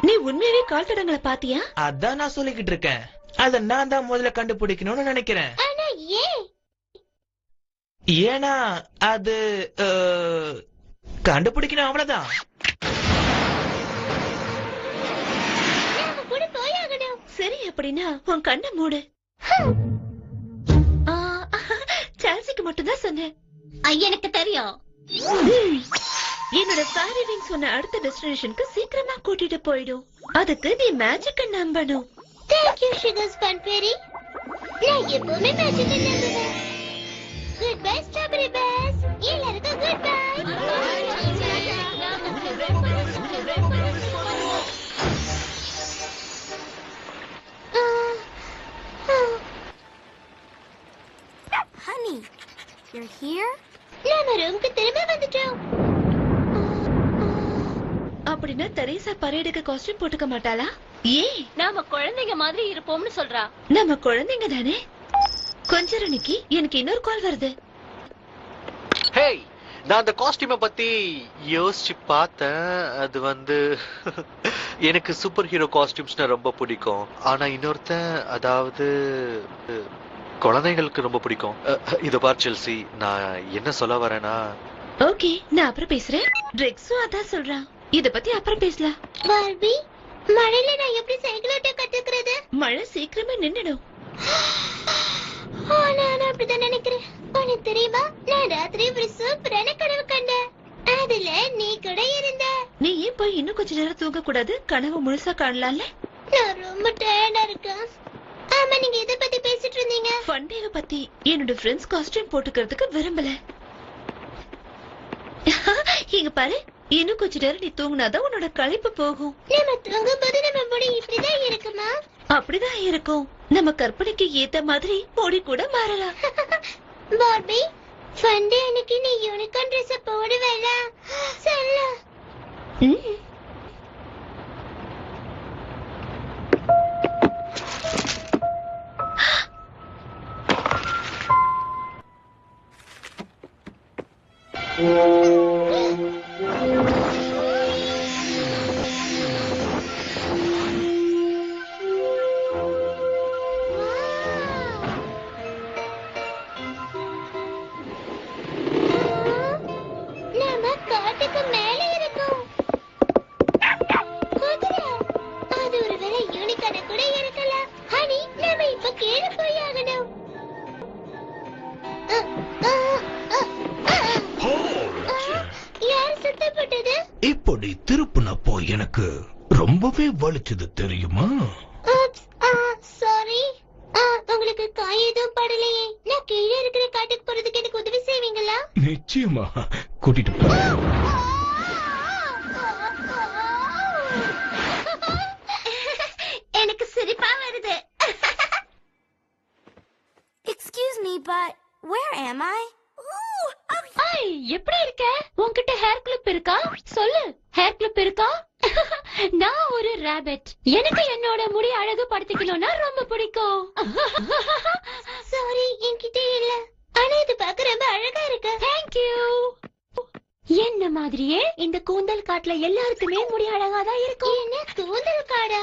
நீ உண்மையாவே கால் தடங்களை பாத்தியா? அதான் நான் சொல்லிக்கிட்டு இருக்கேன். அத நான் தான் முதல்ல கண்டுபிடிக்கணும்னு நினைக்கிறேன். ஆனா ஏன்? ஏன்னா அது கண்டுபிடிக்கணும், அவ்வளவுதான். நாம கூட போயாகணும். சரி, அப்படின்னா உன் கண்ணை மூடு. சால்சிக்கு மட்டும் தான் சொன்னேன். எனக்கு தெரியும். என்னோட ஃபேரி விங் சொன்ன அடுத்த டெஸ்டினேஷனுக்கு சீக்கிரமா கூட்டிட்டு போயிடும். அதுக்கு நீ மேஜிக்க நம்பணும். Thank you Sugars Fun Fairy. நான் எப்பவுமே மேஜிக் நம்புவேன். Goodbye Strawberry Bears. எல்லாருக்கும் goodbye. Honey, you're here? நாம ரூமுக்கு திரும்ப வந்துட்டோம். அப்படின்னா தெரேசா பரேடுக்கு காஸ்டியூம் போட்டுக்க மாட்டாளா? ஏன்? நாம குழந்தைங்க மாதிரி இருப்போம்னு சொல்றா. நம்ம குழந்தைங்க தானே. கொஞ்சம் நிக்கி, எனக்கு இன்னொரு கால் வருது. ஹேய், நான் அந்த காஸ்டியூமை பத்தி யோசிச்சு பார்த்தேன். அது எனக்கு சூப்பர் ஹீரோ காஸ்டியூம்ஸ்னா ரொம்ப பிடிக்கும். ஆனா இன்னொருத்தன், அதாவது குழந்தைங்களுக்கு ரொம்ப பிடிக்கும். இத பார் செல்சி, நான் என்ன சொல்ல வரேன்னா... ஓகே, நான் அப்புறம் பேசுறேன். ட்ரெக்ஸும் அதான் சொல்றான். இத பத்தி அப்புறம் பேசலாம். பார்பி, மழையில நான் எப்படி சைக்கிள் ஓட்ட கத்துக்கிறது? மழை சீக்கிரமே நின்னுடும். நான் அப்படிதான் நினைக்கிறேன். உனக்கு தெரியுமா, நான் ராத்திரி ஒரு சூப்பரான கனவு கண்டேன். அதுல நீ கூட இருந்த. நீ ஏன் போய் இன்னும் கொஞ்ச நேரம் தூங்க கூடாது? கனவு முழுசா காணலாம்ல. நான் ரொம்ப டயர்டா இருக்கேன். ஆமா, நீங்க எதை பத்தி பேசிட்டு இருந்தீங்க? ஃபன் டேவை பத்தி. என்னோட ஃப்ரெண்ட்ஸ் காஸ்டியூம் போட்டுக்கிறதுக்கு விரும்பல. இங்க பாரு, இன்னும் கொஞ்ச நேரம் நீ தூங்கினாதான் உன்னோட களைப்பு போகும். நம்ம தூங்கும் போது நம்ம முடி இப்படிதான் இருக்குமா? அப்படிதான் இருக்கும். நம்ம கற்பனைக்கு ஏத்த மாதிரி முடி கூட மாறலாம். பார்பி, ஃபன் டே அன்னைக்கு நீ யூனிகார்ன் ட்ரெஸ் போடுவேல? சொல்லு. நம்ம காட்டுக்கு மேல இருக்கோம். குதிரை, அது ஒருவேளை யூனிகார்ன் கூட இருக்கலாம். ஹனி, நாம இப்ப கீழே போய் ஆகணும். யார் சுத்தப்பட்டது? இப்படி திருப்புனப்போ எனக்கு ரொம்பவே வலிச்சது தெரியுமா? சாரி. உங்களுக்கு காய் எதுவும் படலையே. நான் கீழே இருக்கிற காட்டுக்கு போறதுக்கு எனக்கு உதவி செய்வீங்களா? நிச்சயமா, கூட்டிட்டு போ. எனக்கு சிரிப்பா வருது. Excuse me, but where am I? எப்படி இருக்க? உன்கிட்ட ஹேர் கிளிப் இருக்கா? சொல்லு, ஹேர் கிளிப் இருக்கா? நான் ஒரு ராபிட். எனக்கு என்னோட முடி அழகு படுத்திக்கணும்னா ரொம்ப பிடிக்கும். சாரி, என்கிட்ட இல்ல. ஆனா இது பார்க்க ரொம்ப அழகா இருக்கு. Thank you. என்ன மாதிரியே இந்த கூந்தல் காட்டுல எல்லாருக்குமே முடி அழகாதான் இருக்கும். என்ன கூந்தல் காடா?